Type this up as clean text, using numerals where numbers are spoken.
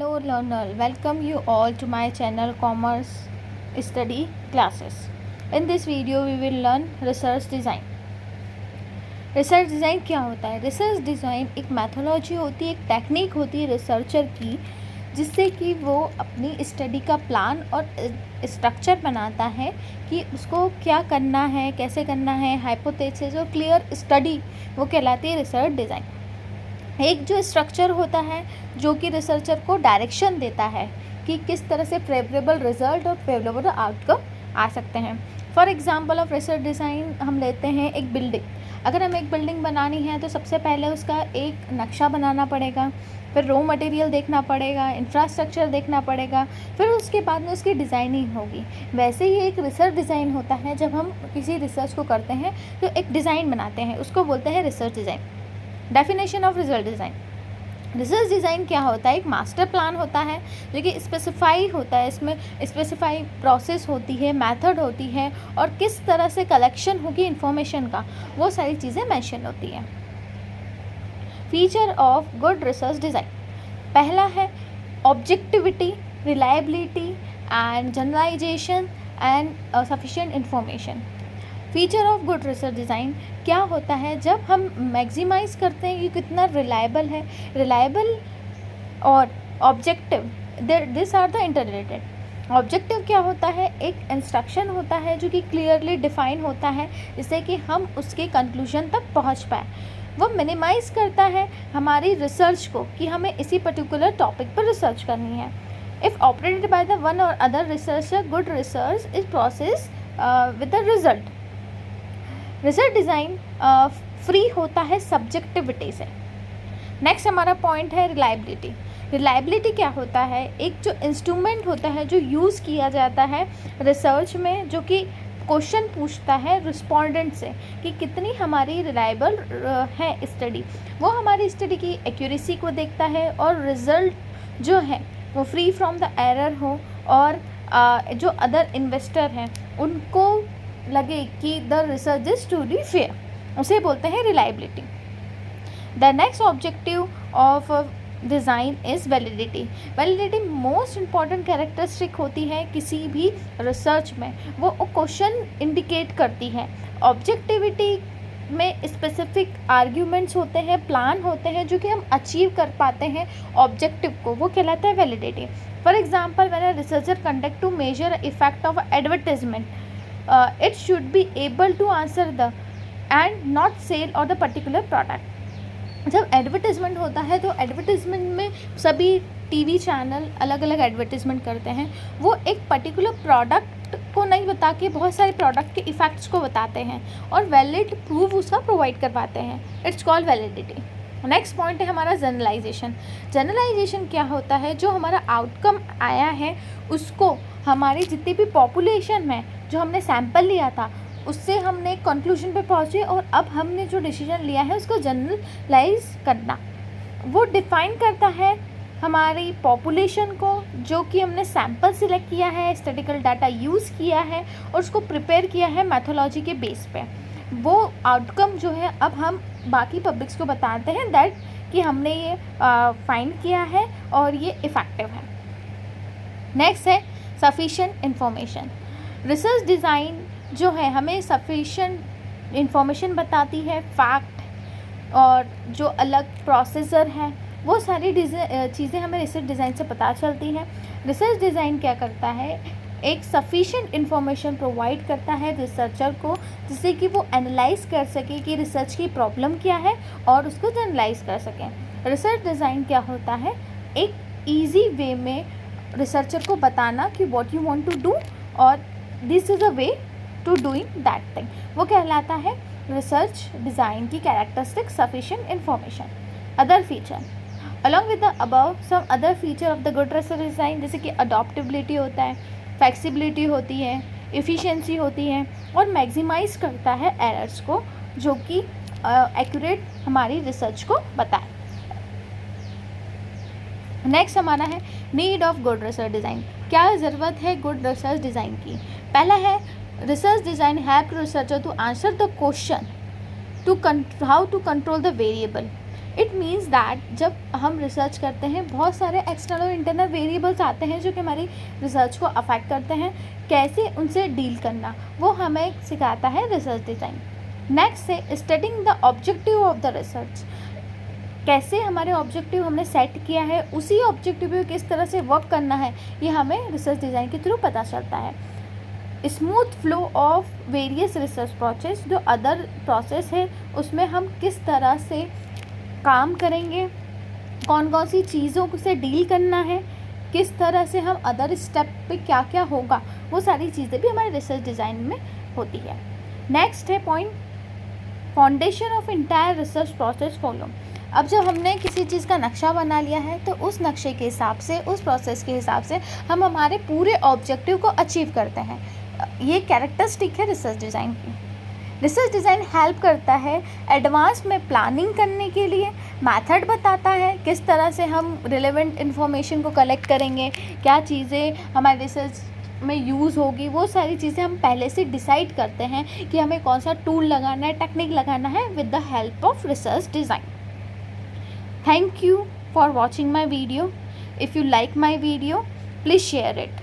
Hello learner, welcome you all to my channel Commerce Study Classes. In this video we will learn research design. Research design क्या होता है? Research design एक mythology होती है, एक technique होती है रिसर्चर की, जिससे कि वो अपनी स्टडी का प्लान और स्ट्रक्चर बनाता है कि उसको क्या करना है, कैसे करना है, हाइपोथेसिस और क्लियर स्टडी, वो कहलाती है रिसर्च डिज़ाइन। एक जो स्ट्रक्चर होता है जो कि रिसर्चर को डायरेक्शन देता है कि किस तरह से फेवरेबल रिजल्ट और फेवरेबल आउटकम आ सकते हैं। For example of research design हम लेते हैं एक बिल्डिंग। अगर हमें एक बिल्डिंग बनानी है तो सबसे पहले उसका एक नक्शा बनाना पड़ेगा, फिर रॉ मटेरियल देखना पड़ेगा, इंफ्रास्ट्रक्चर देखना पड़ेगा, फिर उसके बाद में उसकी डिज़ाइनिंग होगी। वैसे ही एक रिसर्च डिज़ाइन होता है। जब हम किसी रिसर्च को करते हैं तो एक डिज़ाइन बनाते हैं, उसको बोलते हैं research design. Definition of result design. Research design क्या होता है? एक मास्टर प्लान होता है जो कि स्पेसिफाई होता है। इसमें स्पेसिफाई प्रोसेस होती है, मेथड होती है और किस तरह से कलेक्शन होगी इंफॉर्मेशन का, वो सारी चीज़ें मेंशन होती हैं। Feature of good research design, पहला है objectivity, reliability and generalization and sufficient information. Feature of good research design क्या होता है? जब हम मैक्सिमाइज़ करते हैं कि कितना रिलायबल है, रिलायबल और objective, this are the interrelated. Objective क्या होता है? एक इंस्ट्रक्शन होता है जो कि क्लियरली डिफाइन होता है, जिससे कि हम उसके कंक्लूजन तक पहुंच पाए। वो मिनिमाइज़ करता है हमारी रिसर्च को कि हमें इसी पर्टिकुलर टॉपिक पर रिसर्च करनी है। If operated by the one और other researcher, good research is process with the result. Research design free होता है सब्जेक्टिविटी से। नेक्स्ट हमारा पॉइंट है रिलायबिलिटी। रिलायबिलिटी क्या होता है? एक जो इंस्ट्रूमेंट होता है जो यूज़ किया जाता है रिसर्च में, जो कि क्वेश्चन पूछता है रिस्पोंडेंट से कि कितनी हमारी रिलायबल है स्टडी। वो हमारी स्टडी की एक्यूरेसी को देखता है और रिज़ल्ट जो है वो फ्री फ्रॉम द एरर हो और जो अदर इन्वेस्टर हैं उनको लगे कि the research is truly fair, उसे बोलते हैं reliability. The next objective of design is validity. Validity most important characteristic होती है किसी भी रिसर्च में, वो क्वेश्चन इंडिकेट करती है। ऑब्जेक्टिविटी में स्पेसिफिक आर्ग्यूमेंट्स होते हैं, प्लान होते हैं जो कि हम अचीव कर पाते हैं ऑब्जेक्टिव को, वो कहलाता है validity. For example, when a researcher conduct to measure effect of advertisement, it should be able to answer the and not sale or the particular product। जब एडवर्टाइजमेंट होता है तो एडवर्टाइजमेंट में सभी टीवी चैनल अलग अलग एडवर्टाइजमेंट करते हैं। वो एक पर्टिकुलर प्रोडक्ट को नहीं बता के बहुत सारे प्रोडक्ट के इफ़ेक्ट्स को बताते हैं और वैलिड प्रूफ उसका प्रोवाइड करवाते हैं। It's called validity. Next point है हमारा जनरलाइजेशन। जनरलाइजेशन क्या होता है? जो हमारा आउटकम आया है उसको हमारी जितनी भी पॉपुलेशन में जो हमने सैंपल लिया था उससे हमने कंक्लूजन पे पहुँचे और अब हमने जो डिसीजन लिया है उसको जनरलाइज करना। वो डिफ़ाइन करता है हमारी पॉपुलेशन को जो कि हमने सैंपल सिलेक्ट किया है, स्टैटिस्टिकल डाटा यूज़ किया है और उसको प्रिपेयर किया है मैथोलॉजी के बेस पे। वो आउटकम जो है अब हम बाकी पब्लिक्स को बताते हैं दैट कि हमने ये फाइंड किया है और ये इफ़ेक्टिव है। नेक्स्ट है सफिशिएंट इंफॉर्मेशन। रिसर्च डिज़ाइन जो है हमें सफिशिएंट इंफॉर्मेशन बताती है, फैक्ट और जो अलग प्रोसेसर है, वो सारी चीज़ें हमें रिसर्च डिज़ाइन से पता चलती हैं। रिसर्च डिज़ाइन क्या करता है? एक सफिशिएंट इंफॉर्मेशन प्रोवाइड करता है रिसर्चर को, जिससे कि वो एनालाइज कर सके कि रिसर्च की प्रॉब्लम क्या है और उसको जनरलाइज कर सकें। रिसर्च डिज़ाइन क्या होता है? एक ईजी वे में रिसर्चर को बताना कि what you want to do और this is a way to doing that thing, वो कहलाता है रिसर्च डिज़ाइन की characteristic sufficient information. Other feature along with the above some other feature of the good research design, जैसे कि adaptability होता है, flexibility होती है, एफिशिएंसी होती है और मैक्सिमाइज़ करता है एरर्स को, जो कि एक्यूरेट हमारी रिसर्च को बताए। नेक्स्ट हमारा है need of good research design. क्या ज़रूरत है गुड रिसर्च डिज़ाइन की? पहला है research design help researcher to answer the question to how to control the variable. It means that जब हम रिसर्च करते हैं बहुत सारे एक्सटर्नल और इंटरनल वेरिएबल्स आते हैं जो कि हमारी रिसर्च को अफेक्ट करते हैं, कैसे उनसे डील करना वो हमें सिखाता है रिसर्च डिज़ाइन। नेक्स्ट है studying the objective of the research. कैसे हमारे ऑब्जेक्टिव हमने सेट किया है, उसी ऑब्जेक्टिव पे किस तरह से वर्क करना है, ये हमें रिसर्च डिज़ाइन के थ्रू पता चलता है। Smooth flow of various research process, जो अदर प्रोसेस है उसमें हम किस तरह से काम करेंगे, कौन कौन सी चीज़ों से डील करना है, किस तरह से हम अदर स्टेप पे क्या क्या होगा, वो सारी चीज़ें भी हमारे रिसर्च डिज़ाइन में होती है। नेक्स्ट है point, foundation of entire research process follow. अब जब हमने किसी चीज़ का नक्शा बना लिया है तो उस नक्शे के हिसाब से, उस प्रोसेस के हिसाब से हम हमारे पूरे ऑब्जेक्टिव को अचीव करते हैं। ये कैरेक्टरिस्टिक है रिसर्च डिज़ाइन की। रिसर्च डिज़ाइन हेल्प करता है एडवांस में प्लानिंग करने के लिए, मेथड बताता है किस तरह से हम रिलेवेंट इन्फॉर्मेशन को कलेक्ट करेंगे, क्या चीज़ें हमारे रिसर्च में यूज़ होगी, वो सारी चीज़ें हम पहले से डिसाइड करते हैं कि हमें कौन सा टूल लगाना है, टेक्निक लगाना है with the help of research design. Thank you for watching my video. If you like my video, please share it.